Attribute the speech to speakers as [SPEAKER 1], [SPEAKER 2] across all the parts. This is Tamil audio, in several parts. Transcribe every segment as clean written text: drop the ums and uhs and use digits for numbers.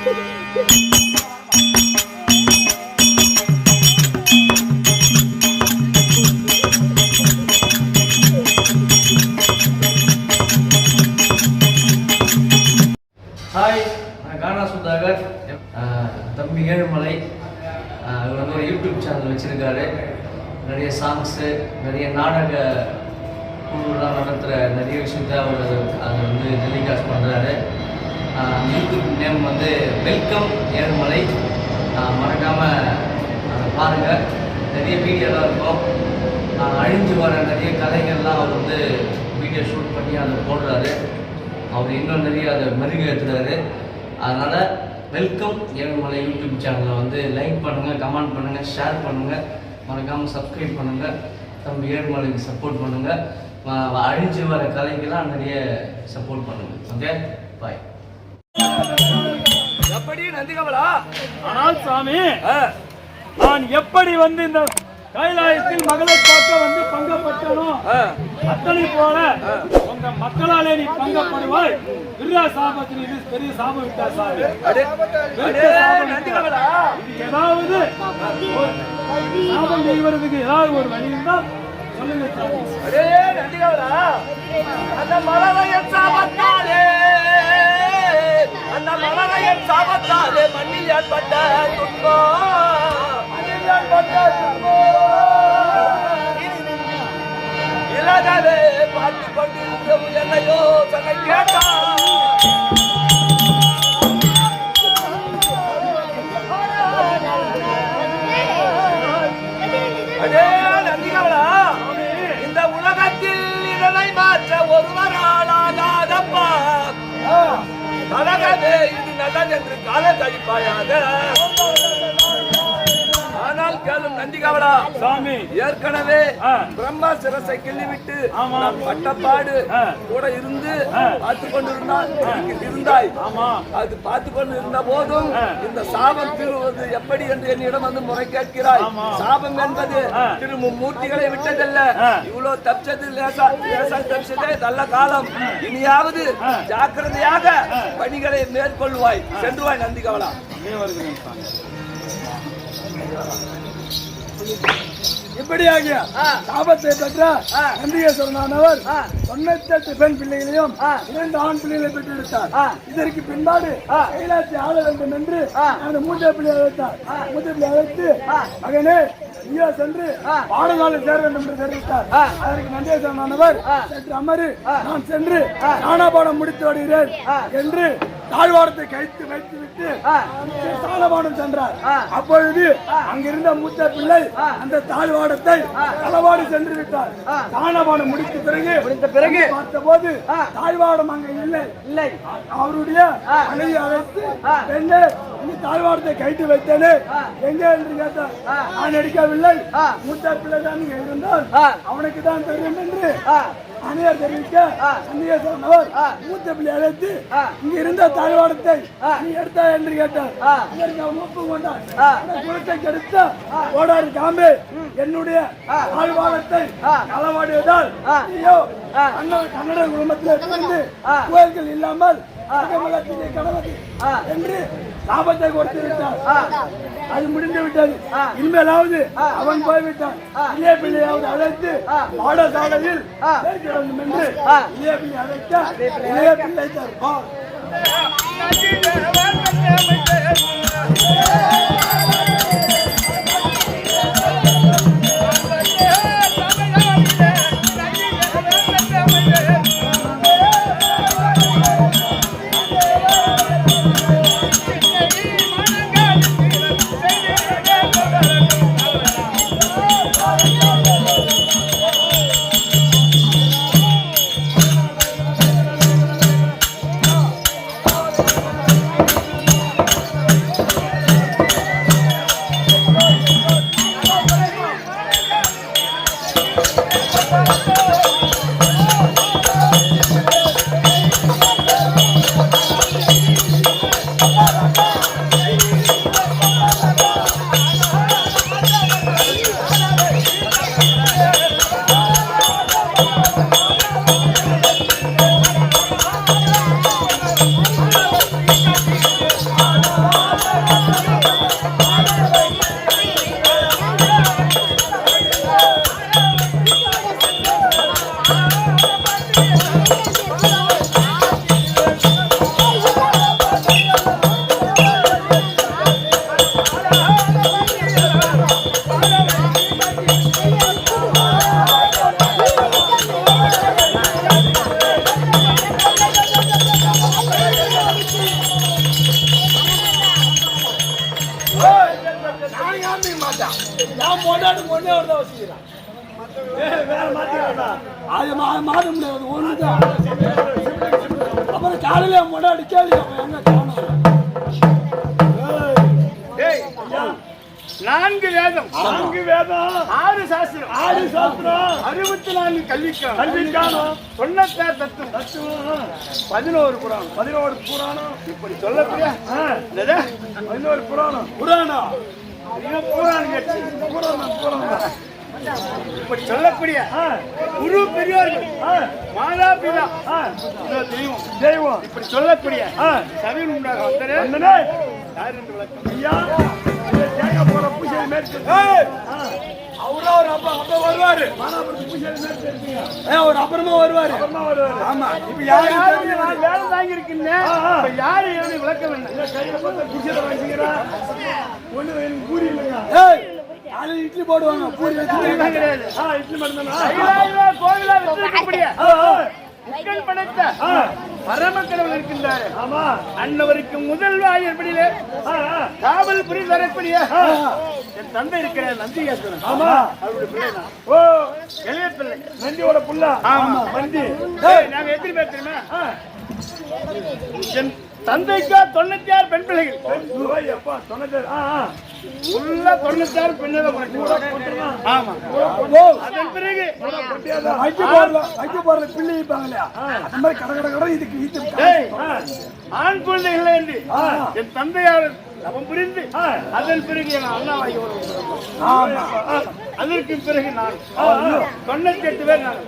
[SPEAKER 1] ஹாய், கானா சுதாகர். தம்பி ஏழுமலை இவர் வந்து ஒரு யூடியூப் சேனல் வச்சுருக்காரு. நிறைய சாங்ஸு, நிறைய நாடக குழுலாம் நடத்துகிற நிறைய விஷயத்த அவர் அதை வந்து டெலிகாஸ்ட் பண்ணுறாரு. யூடியூப் நேம் வந்து வெல்கம் ஏழுமலை. மறக்காமல் பாருங்கள். நிறைய வீடியோலாம் இருக்கும். அழிஞ்சு வர நிறைய கலைகள்லாம் அவர் வந்து வீடியோ ஷூட் பண்ணி அதை போடுறாரு. அவர் இன்னும் நிறைய அதை மெருகேற்றுறாரு. அதனால் வெல்கம் ஏழுமலை யூடியூப் சேனலை வந்து லைக் பண்ணுங்கள், கமெண்ட் பண்ணுங்கள், ஷேர் பண்ணுங்கள், மறக்காமல் சப்ஸ்கிரைப் பண்ணுங்கள். தம்பி ஏழுமலைக்கு சப்போர்ட் பண்ணுங்கள். அழிஞ்சு வர கலைக்கெல்லாம் நிறைய சப்போர்ட் பண்ணுங்கள். ஓகே, பாய்.
[SPEAKER 2] எப்படி நந்திகமலா?
[SPEAKER 3] ஆனால் சாமி, நான் எப்படி வந்து இந்த கைலாயத்தில் மகளை பார்க்க வந்து பங்கப்பட்டனோ அத்தனை போல உங்க மக்களாலே நீ பங்கப்படுவாய். விருதா சாபத்தில் இது பெரிய சாபம் விட்டா சாமி. ஏதாவது சாபம் செய்வதற்கு ஏதாவது ஒரு வழி இருந்தால் சொல்லுங்க சாமி.
[SPEAKER 2] அடே நந்திகமலா, அந்த மலரையன் சாபத்தாலே மண்ணில் ஏற்பட்ட இலகவே பார்த்து கொண்டிருந்த என்னையோ தன்னை கேட்டார். அடே நந்திகமலா, இந்த உலகத்தில் இதனை மாற்ற ஒருவராலாகாதப்பா. கலகவே இது நல்லதென்று கால கழிப்பாயாக. ஆனால் கேளும் நந்திகமலா
[SPEAKER 3] சாமி,
[SPEAKER 2] ஏற்கனவே பிரம்மா சிரசை கிள்ளிவிட்டு பட்டப்பாடு கூட இருந்து பார்த்து கொண்டிருந்தாய். அது பார்த்து கொண்டு இருந்த போதும் இந்த சாபம் தீர்வது எப்படி என்று என்னிடம் வந்து முறை கேட்கிறாய். சாபம் என்பது திரு மூர்த்திகளை விட்டதல்ல. இவ்வளவு தப்பிச்சது லேசா தப்பிச்சதே நல்ல காலம். இனியாவது ஜாக்கிரதையாக பணிகளை மேற்கொள்வாய். சென்றுவாய் நந்திகமலா.
[SPEAKER 3] இப்படியாகிய சாபத்தை பெற்ற நந்திகேஸ்வரனானவர் 98 பெண் பிள்ளைகளையும் 2 ஆண் பிள்ளைகளை பெற்றெடுத்தார். இதற்கு பின்பாடு கைலாயத்தை ஆள வேண்டும் என்று அந்த மூத்த பிள்ளையை அழைத்தார். மூத்த பிள்ளை அழைத்து, மகனே நீயோ சென்று பாடசாலை சேர வேண்டும் என்று தெரிவித்தார். அதற்கு நந்திகேஸ்வரனானவர் சற்று அமரு, நான் சென்று ஞானபாடம் முடித்து வருகிறேன் என்று தாழ்வாடத்தை கைத்து வைத்துவிட்டு தாளவாடம் சென்றார். அப்பொழுது அங்கிருந்த மூத்த பிள்ளை அந்த தாழ்வாடத்தை களவாடி சென்று விட்டார். தாளவாடம் முடித்த பிறகு பார்த்த போது தாழ்வாடம் அங்கே இல்லை. அவருடைய மனைவி அழைத்து, பெண்ணே நீ தாழ்வாடத்தை கைத்து வைத்தேனே எங்கே என்று கேட்டார். நான் எடுக்கவில்லை, மூத்த பிள்ளை தான் இங்கே இருந்தால் அவனுக்கு தான் தெரியும் என்று அனைவர் தெரிவிக்க நந்திகேஸ்வரனவர் மூத்த பிள்ளை அழைத்து இங்க இருந்த தாழ்வாடத்தை நீ எடுத்தா என்று கேட்டார். ஒப்பு கொண்டார். குலத்தை கெடுத்த ஓடாறு காம்பே, என்னுடைய தாழ்வாடத்தை களவாடியதால் நீயோ கன்னட குடும்பத்தில் இருந்து கோயில்கள் இல்லாமல் கடவுள் என்று சாபத்தை கொடுத்து விட்டார். அது முடிந்து விட்டது. இனிமேலாவது அவன் போய்விட்டான். இளைய பிள்ளையாவது அழைத்து பாடசாலையில் சேர்க்க வேண்டும் என்று இளைய பிள்ளை அழைத்த இளைய பிள்ளை தருவார். நான் மொண்டாடு ஒன்னே ஒரு தான் வச்சுக்கிறேன்.
[SPEAKER 2] வேற மாத்திக்கிறா
[SPEAKER 3] அது மாத முடியாது ஒண்ணுதான். அப்புறம் காலையில மொண்டாடு கேள்வி எங்க காணும்.
[SPEAKER 4] ஏய், நான்கு வேதம், 6 சாஸ்திரம், 64 கல்விக்கானம், 96 தத்துவம், 11 புராணம். இப்படி சொல்லக்கூடிய 11 புராணம் இப்படி சொல்லக்கூடிய குரு பெரியோர்கள், மாதா பிதா, தெய்வம் இப்படி சொல்லக்கூடிய சபையில் உண்டாக வந்தனே யார் என்று விளக்கம் ஐயா.
[SPEAKER 2] போற பூஜை மேற்கொண்டு
[SPEAKER 3] அவரா ஒரு அப்பா வருவாரு. ஒரு அப்புறமா வருவாரு. ஆமா. இப்ப யாரு
[SPEAKER 4] வேலை தாங்கி இருக்குன்னு யாரு விளக்க வேண்டும்.
[SPEAKER 2] கையில பார்த்த பூஜை வாங்கிக்கிறா ஒண்ணு எனக்கு பூரி இல்லைங்க.
[SPEAKER 3] காலையில் இட்லி போடுவாங்க. பூரி வச்சு
[SPEAKER 4] கிடையாது.
[SPEAKER 2] இட்லி மட்டும்
[SPEAKER 4] கோவிலா வச்சிருக்கக்கூடிய புகழ் படைத்த பரமக்கடவுள் இருக்கின்றாரு.
[SPEAKER 2] ஆமா.
[SPEAKER 4] அன்னவருக்கு முதல் வாயிற்படியிலே காவல் புரி தரக்கூடிய என் தந்தை இருக்கிற நந்திகேஸ்வரன்.
[SPEAKER 2] ஆமா.
[SPEAKER 4] அவருடைய பிள்ளை நான்.
[SPEAKER 2] ஓ,
[SPEAKER 4] எளிய பிள்ளை.
[SPEAKER 2] நந்தியோட புள்ள.
[SPEAKER 4] ஆமா.
[SPEAKER 2] நந்தி.
[SPEAKER 4] நாங்க எத்தனை பேர் தெரியுமா? என் தந்தைக்கா 96 பெண் பிள்ளைகள்.
[SPEAKER 2] அப்பா 96.
[SPEAKER 4] உள்ள 96 பெண்கள். ஆமா. அதன் பிறகு
[SPEAKER 3] வைக்க போற பிள்ளை இருப்பாங்க. அந்த மாதிரி கடை இதுக்கு
[SPEAKER 4] ஆண் குழந்தை இல்லை என்று என் தந்தையார் அவன் புரிந்து அதன் பிறகு என் அண்ணாவாகி அதற்கு பிறகு நான் 98 பேர். நான்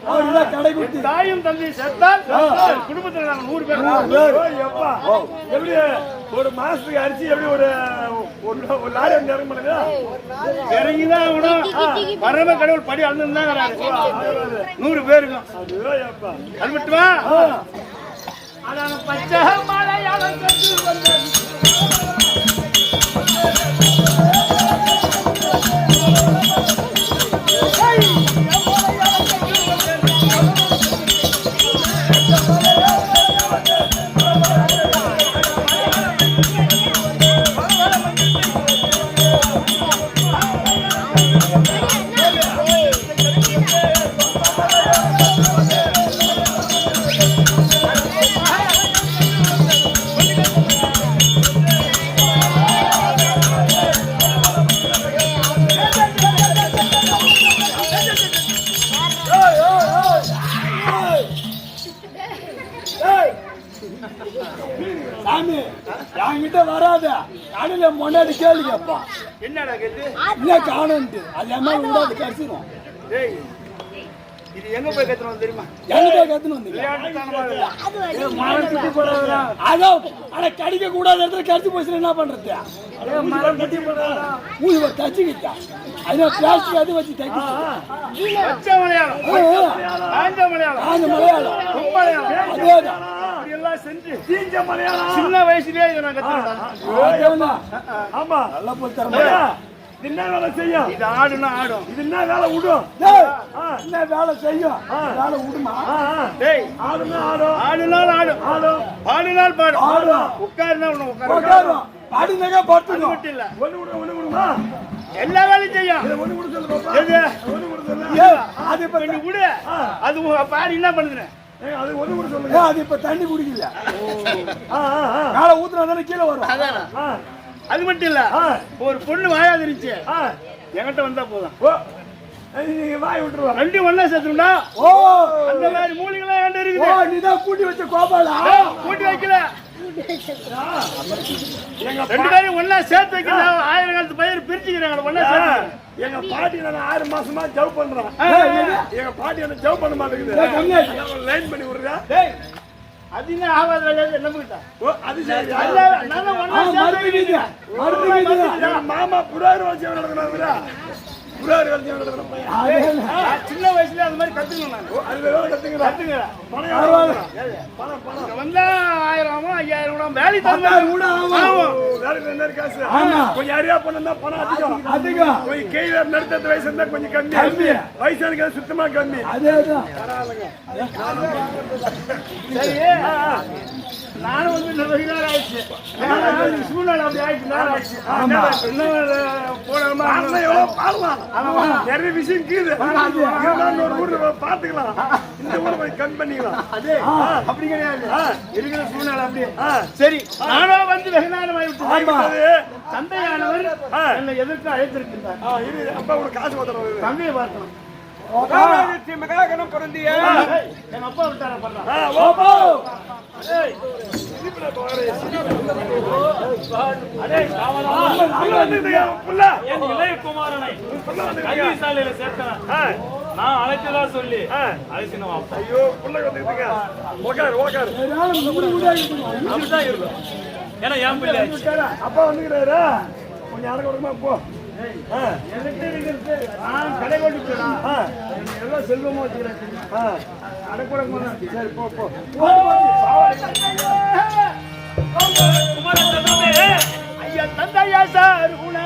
[SPEAKER 4] தாயும் தந்தையும் சேர்த்தால் குடும்பத்தில் நாங்கள் 100 பேர்.
[SPEAKER 2] எப்படி ஒரு மாசத்துக்கு அரிசி எப்படி ஒரு லாரி வந்து இறங்க மாட்டேங்க.
[SPEAKER 4] இறங்கிதான் ஆகணும். பரம கடவுள் படி அண்ணன் தான் 100 பேருக்கும். அது மட்டுமா பச்சை மலையாளம்
[SPEAKER 3] சாமி என்கிட்ட வராத. காலையில முன்னாடி கேள்வி கேட்பா.
[SPEAKER 4] என்னடா கேட்டு
[SPEAKER 3] இல்ல காணுன்ட்டு அது என் மேல விடாது கடிச்சிடும்.
[SPEAKER 4] இது எங்க போய் கத்துறோம் தெரியுமா?
[SPEAKER 3] எங்க கத்துன்னு வந்து ஆனா கடிக்க கூடாத இடத்துல கடிச்சு போச்சு என்ன பண்றது? தச்சுக்கிட்டா அது பிளாஸ்டிக் அது வச்சு தைக்க
[SPEAKER 4] மலையாளம்
[SPEAKER 3] அதேதான்
[SPEAKER 4] எல்லாம் செஞ்சு
[SPEAKER 2] மலையாளம்
[SPEAKER 4] சின்ன வயசுலயே இதை நான் கத்துக்கிட்டேன்.
[SPEAKER 2] ஆமா.
[SPEAKER 3] நல்லா போய் தர
[SPEAKER 2] இது என்ன வேலை செய்யும்?
[SPEAKER 4] இது ஆடுனா ஆடும்.
[SPEAKER 2] இது என்ன வேலை விடும்?
[SPEAKER 3] என்ன வேலை செய்யும்? வேலை விடுமா?
[SPEAKER 2] ஆடுனா ஆடும்.
[SPEAKER 4] ஆடுனால் ஆடும். பாடினால் பாடும். உட்காருனா
[SPEAKER 3] உட்காரும். பாடினாக்கா பாட்டு
[SPEAKER 4] மட்டும் இல்ல.
[SPEAKER 2] ஒண்ணு விடுமா?
[SPEAKER 4] எல்லா வேலையும் செய்யும்.
[SPEAKER 2] ஒண்ணு விடு சொல்லு பாப்பா. ஒண்ணு விடு சொல்லு.
[SPEAKER 3] அது இப்ப
[SPEAKER 4] நீ விடு. அது பாடி என்ன பண்ணுது?
[SPEAKER 2] அது ஒண்ணு விடு சொல்லுங்க.
[SPEAKER 3] அது இப்ப தண்ணி குடிக்கல. காலை ஊத்துனா தானே கீழே வரும்.
[SPEAKER 4] அதானா? அது மட்டும் இல்ல. ஒரு பொண்ணு வாயாது இருந்துச்சு. என்கிட்ட வந்தா போதும்.
[SPEAKER 2] நீங்க வாய் விட்டுருவா.
[SPEAKER 4] 2 ஒண்ணா சேர்த்துடா.
[SPEAKER 3] ஓ
[SPEAKER 4] அந்த மாதிரி மூலிகளா என்கிட்ட இருக்குது.
[SPEAKER 3] ஓ நீதான் கூட்டி வச்ச கோபாலா?
[SPEAKER 4] கூட்டி வைக்கல. எங்க 2 பேரும் ஒண்ணா சேர்த்து வைக்கல. 1000 காலத்து பயிர் பிரிச்சுக்கிறாங்க. ஒண்ணா சேர்த்து
[SPEAKER 2] எங்க பாட்டி நான் 6 மாசமா ஜவ் பண்றேன். எங்க பாட்டி என்ன ஜவ் பண்ண மாட்டேங்குது. லைன் பண்ணி விடுறா.
[SPEAKER 4] அது என்ன ஆவாத என்ன போயிட்டா?
[SPEAKER 2] அது சரி. மாமா புறாரு வச்சு நடக்கிறாங்க. புறாரு வச்சு நடக்கிறாங்க.
[SPEAKER 4] சின்ன வயசுல அந்த மாதிரி கத்துக்கணும் நான்.
[SPEAKER 2] அது கத்துங்க.
[SPEAKER 4] பணம் வந்தா 1000 5000 வேலை
[SPEAKER 2] காசு. கொஞ்சம் அறியா பண்ணா பணம் அதிகம். கொஞ்சம் கீழே நடத்த வயசு இருந்தா கொஞ்சம் கம்மி. வயசான சுத்தமா கம்மி.
[SPEAKER 3] அதேதான்.
[SPEAKER 4] சரி நானும் வந்து இந்த வெகு நேரம் ஆயிடுச்சு. சூழ்நிலை அப்படி ஆயிடுச்சு, நேரம் ஆயிடுச்சு. இன்னும் போனோமா
[SPEAKER 2] எவ்வளவு பாடலாம் நிறைய விஷயம் கீழே ஒரு ஊர்ல பாத்துக்கலாம். இந்த ஊரை போய் கம்மி பண்ணிக்கலாம்.
[SPEAKER 4] அதே அப்படி கிடையாது, இருக்கிற சூழ்நிலை அப்படி. சரி, நானோ வந்து வெகு நேரம் ஆயிடுச்சு. தந்தையானவர் என்னை எதற்கு அழைத்திருக்கின்றார்?
[SPEAKER 2] அப்பா உங்களுக்கு காசு பத்திரம்
[SPEAKER 4] தந்தையை பார்க்கணும்.
[SPEAKER 2] மகாகணம் பொருந்திய
[SPEAKER 4] என் அப்பா விட்டார பண்றான்.
[SPEAKER 5] என் இளைய குமாரனை கல்வி சாலையில சேர்த்தேன். நான் அழைச்சதா சொல்லி அழைச்சினோம்.
[SPEAKER 2] ஐயோ பிள்ளை வந்துருக்கீங்க.
[SPEAKER 5] அப்படிதான் இருக்கும். ஏன்னா என் பிள்ளை
[SPEAKER 2] அப்பா வந்துக்கிறாரு. கொஞ்சம் அடக்க விடுமா போ.
[SPEAKER 4] நான் கடை கொண்டு எல்லாம் செல்வமா வச்சுக்கிறேன். அடக்குடமா சரி போ போ. ஐயா தந்தையா சார் உணா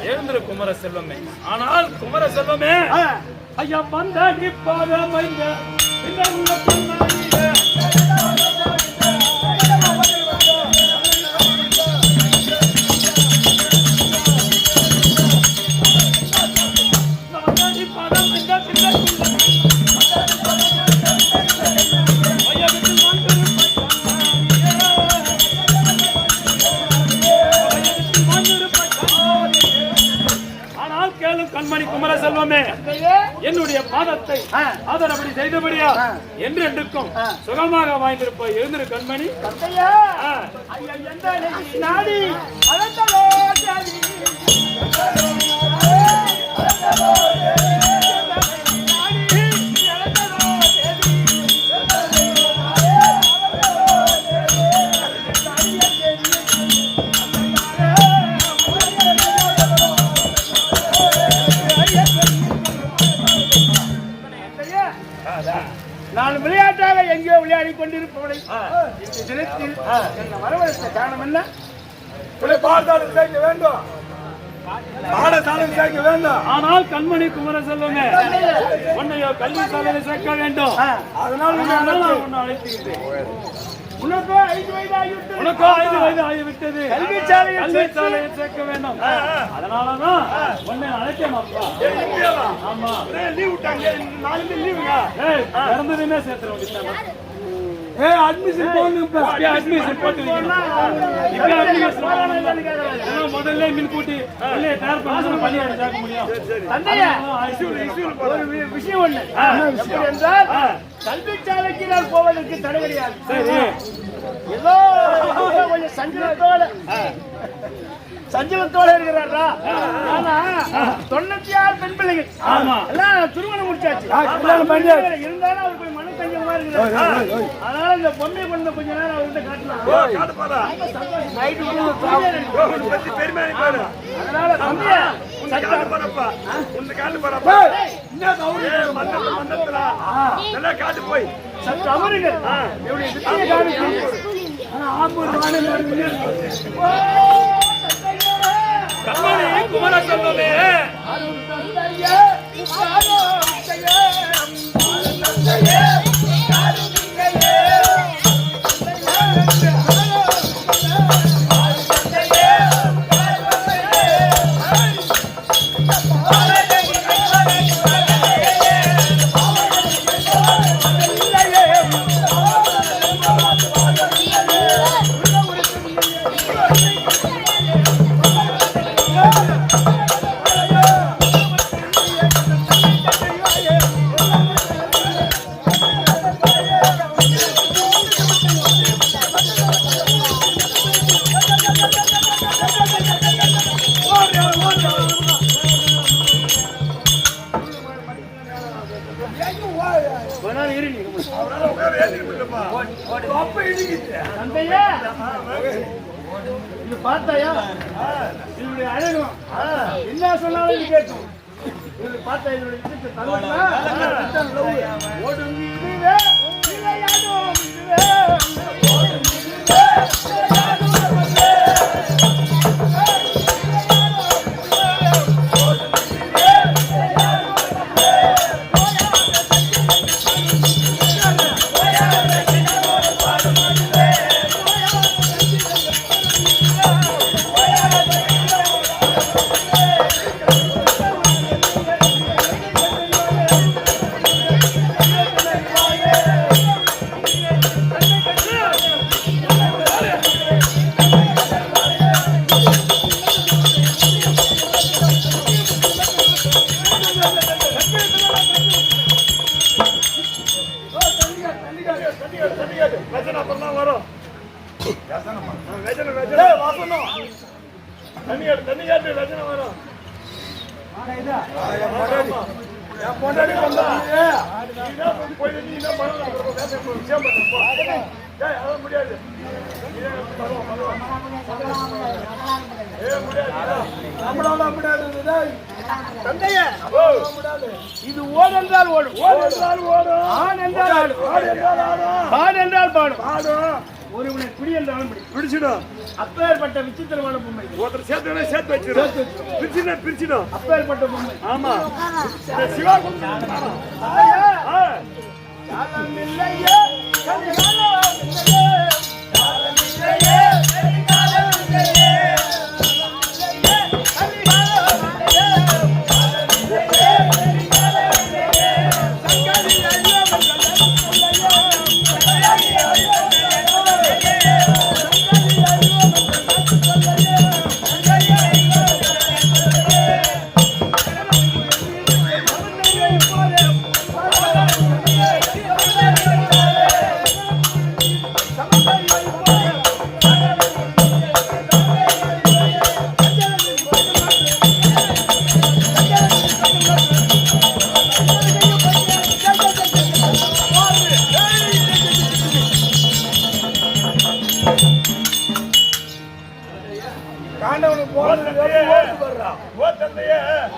[SPEAKER 5] எழுந்திரு குமர செல்வமே. ஆனால் குமர செல்வமே, ஐயா வந்த நிப்பாத மைந்த கண்மணி குமர செல்வமே, என்னுடைய பாதத்தை ஆதரபடி செய்தபடியா என்றென்றுக்கும் சுகமாக வாய்ந்திருப்ப எழுந்திரு கண்மணி.
[SPEAKER 4] நாடி நான் விளையாட்டாக எங்கேயோ விளையாடி கொண்டிருப்பவனை இந்த தினத்தில் என்ன வரவழைத்த காரணம் என்ன?
[SPEAKER 2] பாடசாலை சேர்க்க வேண்டும். பாடசாலை சேர்க்க வேண்டும்.
[SPEAKER 5] ஆனால் கண்மணி குமர செல்வமே, உன்னையோ கல்வி சாலையில சேர்க்க வேண்டும். அதனால் உன்னை அழைத்துக்கிட்டேன்.
[SPEAKER 4] உனக்கோ 5
[SPEAKER 5] வயது ஆகிவிட்டது. கல்வி சாலையை சேர்க்க வேண்டும். அதனாலதான் உன்னை அழைக்கணும். ஆமா,
[SPEAKER 2] லீவ் விட்டாங்க. நாளைக்கு லீவுங்க.
[SPEAKER 5] இறந்ததுமே சேர்த்துருவோம்.
[SPEAKER 3] அட்மிஷன் போடணும்.
[SPEAKER 5] அட்மிஷன் போட்டு முதல்ல மின் கூட்டி தயார் பண்ணி பள்ளி சேர்க்க முடியும்.
[SPEAKER 4] ஒரு விஷயம் ஒண்ணு என்றால் கல்வி சாலைக்கு நான் போவதற்கு தடை கிடையாது.
[SPEAKER 5] சரி,
[SPEAKER 4] ஏதோ கொஞ்சம் சஞ்சலத்தோட இருக்கிறாரா? ஆனா 96 பெண் பிள்ளைகள் எல்லாம் திருமணம் முடிச்சாச்சு. இருந்தாலும் அவர் கொஞ்சம் மன சஞ்சலமா இருக்கிறார். அதனால இந்த பொம்மை கொண்டு கொஞ்ச நேரம் அவர்கிட்ட காட்டலாம். அதனால சற்று அமருங்கள்.
[SPEAKER 5] கண்மணி குமர செல்வமே,
[SPEAKER 4] தந்தையே இது பார்த்தாயா இதனுடைய அழகும் என்ன சொன்னாலும் இது கேட்கும். இது பார்த்தா இதனுடைய இதுக்கு தருவா ஓடும் இதுவே விளையாடும் இதுவே ஓடும் இதுவே இது ஓடென்றால் ஓடும், ஆண் என்றால் ஆடும், பாடு என்றால் பாடும். ஒருவனை பிடி என்றாலும் பிடிச்சிடும். அப்பேற்பட்ட விசித்திரமான பொம்மை. ஒருத்தர் சேர்த்து வச்சிடும், பிரிச்சிடும். அப்பேற்பட்ட பொம்மை. ஆமா சிவா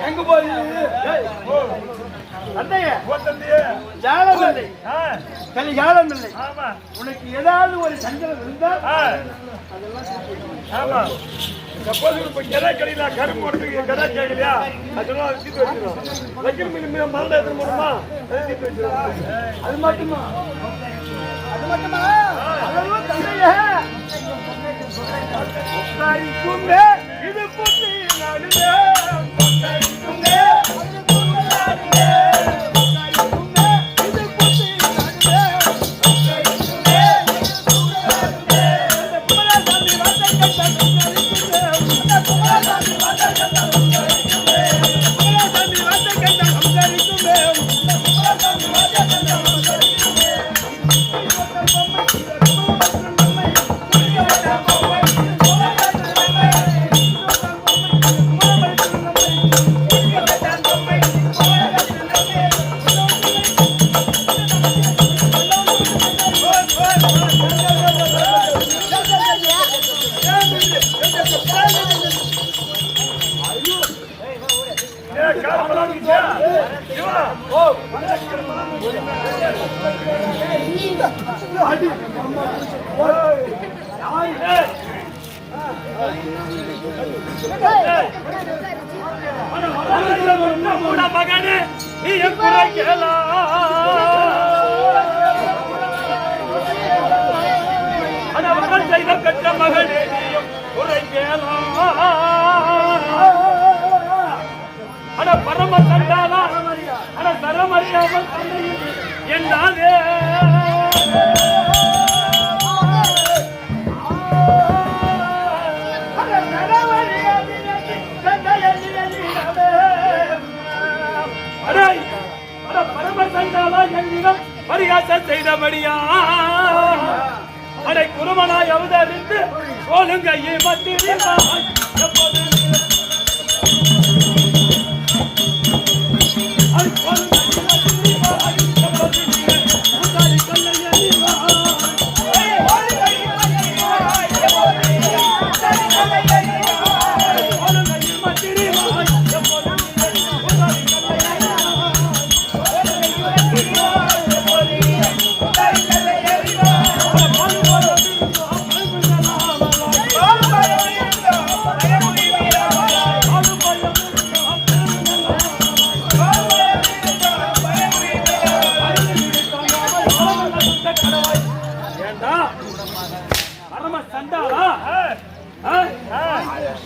[SPEAKER 4] எங்க போய் ஜாலம் இல்லை, கலிகாலம் இல்லை. உனக்கு ஏதாவது ஒரு சஞ்சலம் இருந்தால் அதெல்லாம் கரும்பு போடுறதுக்கு கதா கேட்கலையா அதெல்லாம் தீர்த்து வச்சிடும். வைக்கல் மீன் மறந்து எடுத்து போடுமா அது மட்டுமா அதெல்லாம் தந்தையே இது புத்தி நடுவே மகனே நீ செய்த கட்ட மகனே நீயும் குறைக்கலாம் அட பரம தண்டாலா அட தரமறியாமல் என்னாலே பரிகாசம் செய்தபடியா அடை குருமனாய் அவதரித்து ஒழுங்கையை மத்திரிவாய் எப்போது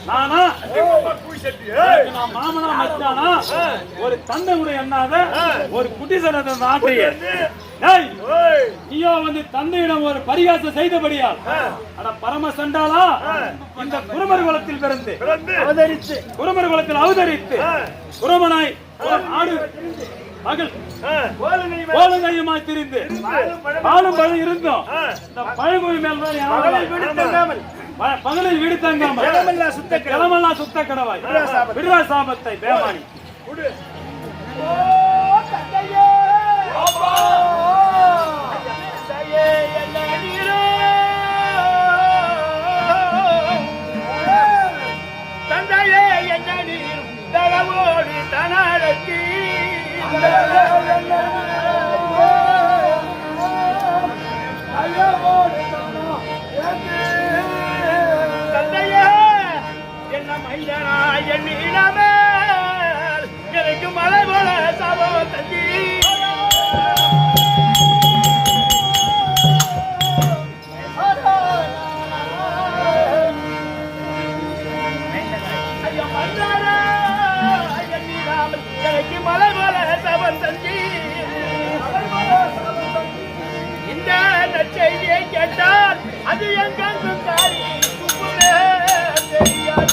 [SPEAKER 5] நானா நான் மாமனா மச்சானா ஒரு தந்தை கூட எண்ணாத ஒரு குட்டிசனத்தை நாட்டையே நீயோ வந்து தந்தையிடம் ஒரு பரிகாசம் செய்தபடியா அட பரம சண்டாளா இந்த குருமர் குலத்தில் பிறந்து அவதரித்து குருமர் குலத்தில் அவதரித்து குருமனாய் ஆடு மகள் கோலங்கையுமாய் திரிந்து பாலும் பழம் இருந்தோம் இந்த பழங்குடி மேல் பகலில் வீடு தங்காமல் கிளமெல்லாம் சுத்த கடவாய் விடுதா சாபத்தை பேமானி
[SPEAKER 4] தந்தையே என்ன நீரும் தளவோடு தனடத்தி தந்தையே என்ன மைந்தனா என் இளமே எனக்கு மலை போல சாபம் தந்தி எனக்கு மலை போல சாபம் தந்தி இந்த நற்செய்தியை கேட்டால் அது எங்கெங்கும் காரி தெரியாத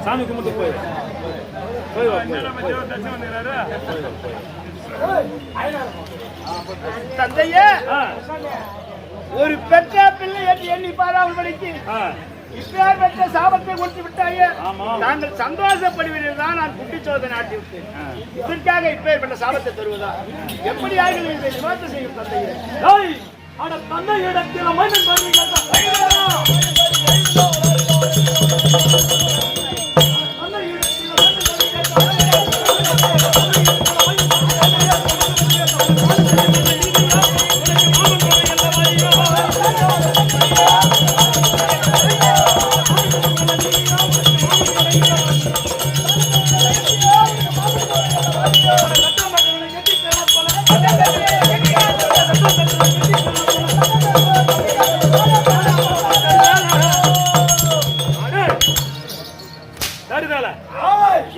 [SPEAKER 5] சாமி கும்பிட்டு போய்
[SPEAKER 4] தந்தையே ஒரு பெற்ற பிள்ளை என்று எண்ணி பாராமல் படிக்கு இப்பேர் பெற்ற சாபத்தை கொடுத்து விட்டாயே நாங்கள் சந்தோஷப்படுவதில் தான் நான் குட்டி சோதனை நாட்டி விட்டேன் இதற்காக இப்பேர் பெற்ற சாபத்தை தருவதா எப்படி ஆகிய இதை நிவாரணம் செய்யும் தந்தையே
[SPEAKER 5] தந்தை இடத்தில் மன்னன்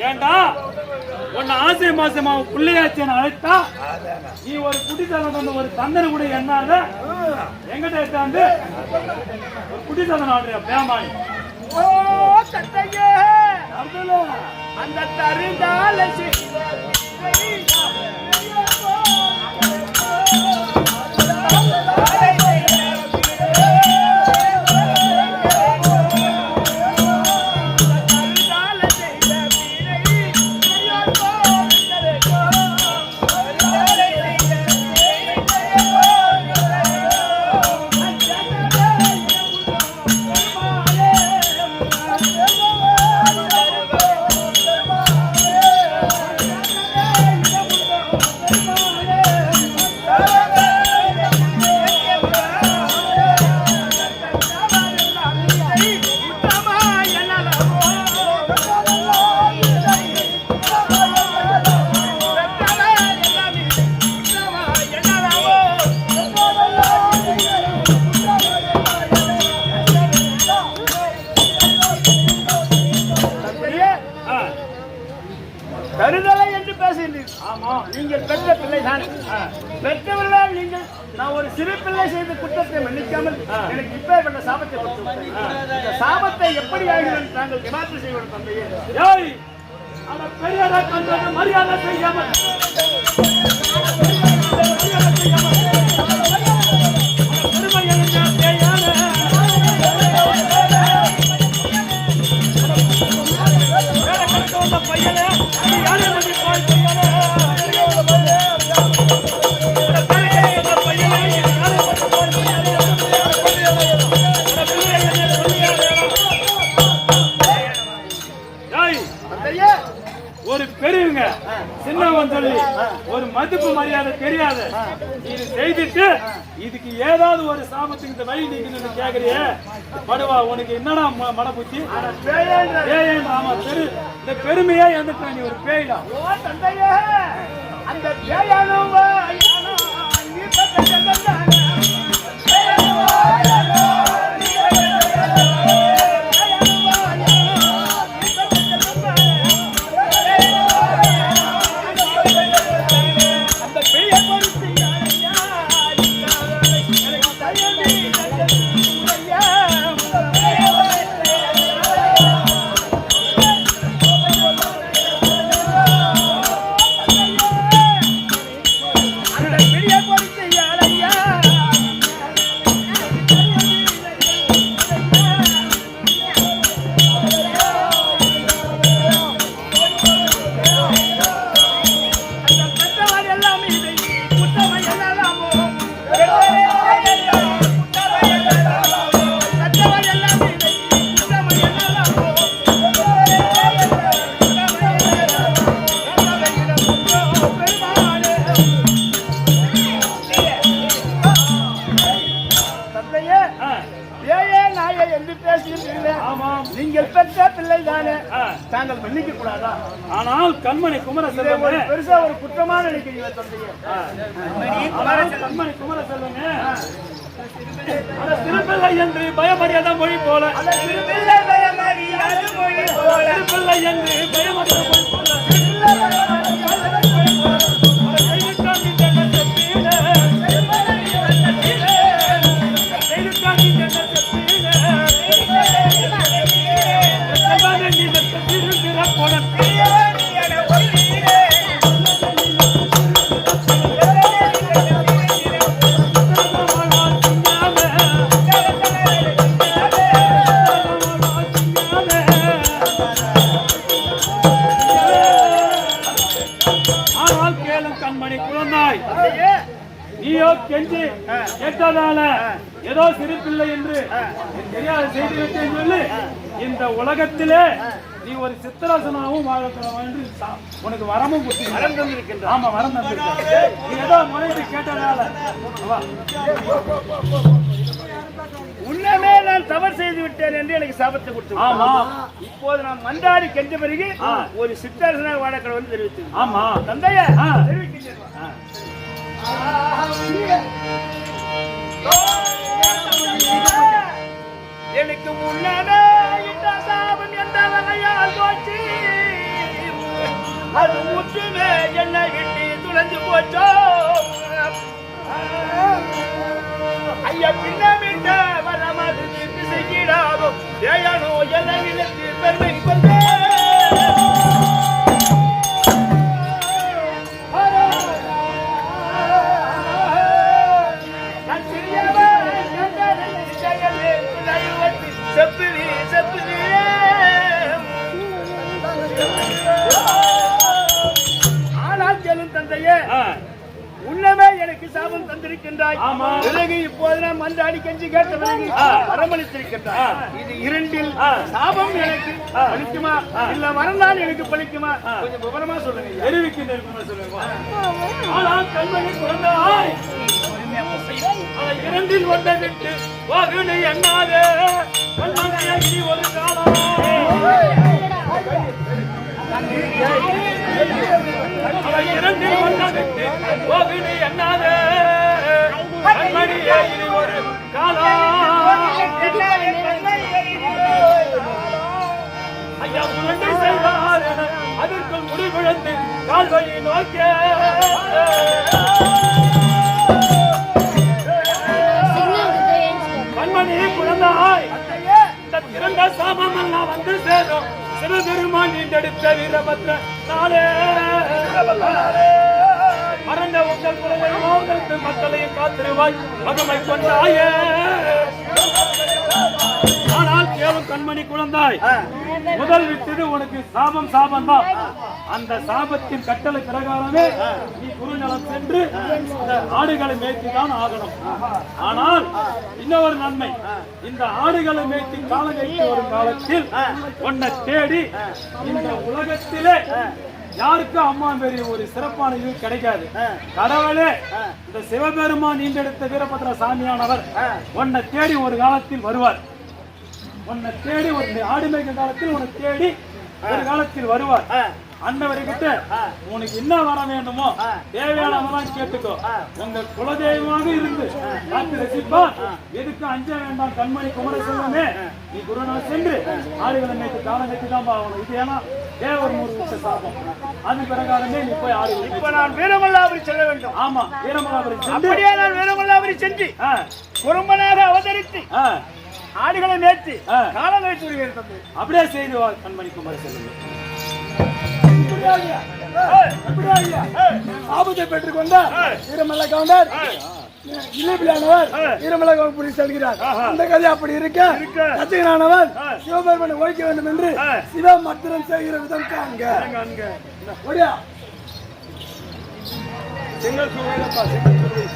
[SPEAKER 5] ஏண்டா உன்னை ஆசை மாசமா பிள்ளையாச்சின்னு அழைத்தா நீ ஒரு குட்டித்தனம் ஒரு தந்தனை கூட எண்ணாத எங்கிட்ட எடுத்தாந்து ஒரு குட்டித்தனம் ஆடுறியா பேமானி
[SPEAKER 4] அந்த தருந்தால தருதலை என்று பேசுகிறீர்கள். நீங்கள் பெற்ற பிள்ளை தான். பெற்றவர்களால் நீங்கள் நான் ஒரு சிறு பிள்ளை செய்த குற்றத்தை மன்னிக்காமல் எனக்கு இப்பேற்பட்ட சாபத்தை கொடுத்து இந்த சாபத்தை எப்படி ஆகியோம் தாங்கள் நிவாரணம் செய்வது தந்தையே?
[SPEAKER 5] பெரியாரா மரியாதை செய்யாமல் மரியாதை தெரியாது. இது செய்துட்டு இதுக்கு ஏதாவது ஒரு சாபத்துக்கு இந்த வழி நீங்க கேக்குறியே படுவா, உனக்கு என்னடா மன புத்தி? ஆமா சரி, இந்த பெருமையா எந்த நீ ஒரு பேய்டா.
[SPEAKER 4] தந்தையே அந்த பேயானோ நீங்கள் பெற்ற பிள்ளை தானே, தாங்கள் மன்னிக்க கூடாதா?
[SPEAKER 5] ஆனால் கண்மணி குமரசெல்வன்
[SPEAKER 4] பெருசா ஒரு குற்றமான நினைக்கிறீங்க தந்தையே.
[SPEAKER 5] கண்மணி குமரசெல்வன் திருப்பிள்ளை என்று பயமறியாத மொழி போல, திருப்பிள்ளை என்று பயமறியாத மொழி போல நீயோ கெஞ்சி கேட்டதால ஏதோ சிரிப்பில்லை என்று தெரியாத செய்தி விட்டேன்னு சொல்லி இந்த உலகத்திலே நீ ஒரு சித்தராசனாவும் வாழக்கலாம் என்று உனக்கு வரமும் கொடுத்து ஆமா வரம் தந்திருக்க. நீ ஏதோ முறைக்கு கேட்டதால
[SPEAKER 4] உன்னமே நான் தவறு செய்து விட்டேன் என்று எனக்கு சாபத்தை கொடுத்து.
[SPEAKER 5] ஆமா,
[SPEAKER 4] இப்போது நான் மன்றாடி கெஞ்ச பிறகு ஒரு சித்தரசனாக வாழக்கடவுள் தெரிவித்து.
[SPEAKER 5] ஆமா
[SPEAKER 4] தந்தைய தெரிவிக்கின்றேன். எனக்கு முன்னே இந்த சாபம் எந்த வகையால் போச்சு, அது முற்றுமே என்னை விட்டு துளைஞ்சு போச்சோ. ஐயா பின்னமிட்ட வரமது செய்யிடாதோ ஏனோ என்னை விலக்கு பெருமை கொண்டே. உன்னமே எனக்கு சாபம் தந்திருக்கின்றாய். பிறகு இப்போது நான் மன்றாடி கெஞ்சி கேட்ட பிறகு வரமளித்திருக்கின்றாய். இது இரண்டில் சாபம் எனக்கு பலிக்குமா இல்ல வரந்தான் எனக்கு பலிக்குமா? கொஞ்சம் விவரமா சொல்லுங்க.
[SPEAKER 5] இரண்டில் ஒன்றை விட்டு எண்ணாதே ஒரு காலம் இரண்டில் ஒன்றை விட்டு போகினி எண்ணாதே கண்மணியே இது ஒரு காலம். ஐயா உருண்டை செய்வார் என அதற்குள் முடிவிழந்து கால்வழி நோக்கிய கண்மணி குழந்தாய். இந்த திறந்த சாமம் எல்லாம் வந்து சேரும் சிவபெருமான் நீண்டெடுத்த வீரபத்ர நாளே மறந்த உங்கள் குழந்தை மக்களையும் காத்திருவாய் மகமை கொண்டாயே. ஆனால் கேளும் கண்மணி குழந்தாய், முதல் விட்டது உனக்கு சாபம் சாபம் தான். அந்த சாபத்தின் கட்டளை பிரகாரமே நீ குருநலம் சென்று இந்த ஆடுகளை மேய்த்துதான் ஆகணும். ஆனால் இன்னொரு நன்மை, இந்த ஆடுகளை மேய்த்து காலம் கழித்து வரும் காலத்தில் உன்னை தேடி இந்த உலகத்திலே யாருக்கும் அம்மா பெரிய ஒரு சிறப்பான இது கிடைக்காது. கடவுளே, இந்த சிவபெருமான் ஈண்டெடுத்த வீரபத்ர சாமியானவர் உன்னை தேடி ஒரு காலத்தில் வருவார். உன்னை தேடி ஒரு ஆடுமைக்க காலத்தில் உன்னை தேடி ஒரு காலத்தில் வருவார். அன்னவர்கிட்ட உனக்கு என்ன வர வேண்டுமோ தேவையானதெல்லாம் கேட்டுக்கோ. உங்க குலதெய்வமாக இருந்து காத்து ரசிப்பார். எதுக்கு அஞ்ச வேண்டாம் கண்மணி குமர செல்வமே. நீ குருநாள் சென்று ஆடுகளை மேய்த்து காலம் கட்டி தான் பாக்கணும். இது ஏன்னா தேவர் முருக சாபம். அது பிரகாரமே நீ போய் ஆடுகள்.
[SPEAKER 4] இப்ப நான் வீரமல்லாபுரி செல்ல வேண்டும்.
[SPEAKER 5] ஆமா, வீரமல்லாபுரி சென்று
[SPEAKER 4] அப்படியே நான் வீரமல்லாபுரி சென்று குறும்பனாக அவதரித்து ஆடுகளை மேய்த்து காலம் கழித்து வருகிறேன் தம்பி.
[SPEAKER 5] அப்படியே செய்து கண்மணி குமர செல்வமே.
[SPEAKER 3] ஆபத்தை பெற்றுக் கொண்ட வீரமல்ல கவுண்டர் இளைப்பிலானவர் வீரமல்ல கவுண்டர் செல்கிறார். அந்த கதை அப்படி இருக்க கச்சகனானவர் சிவபெருமனை ஒழிக்க வேண்டும் என்று சிவ மத்திரம் செய்கிற விதம் காண்க. ஒடியா
[SPEAKER 4] செங்கல் சூழலப்பா, செங்கல் சூழல்.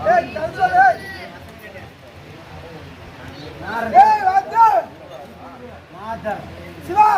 [SPEAKER 3] ஏய் கன்சோல் ஏய் வாத்து மாதர் சிவா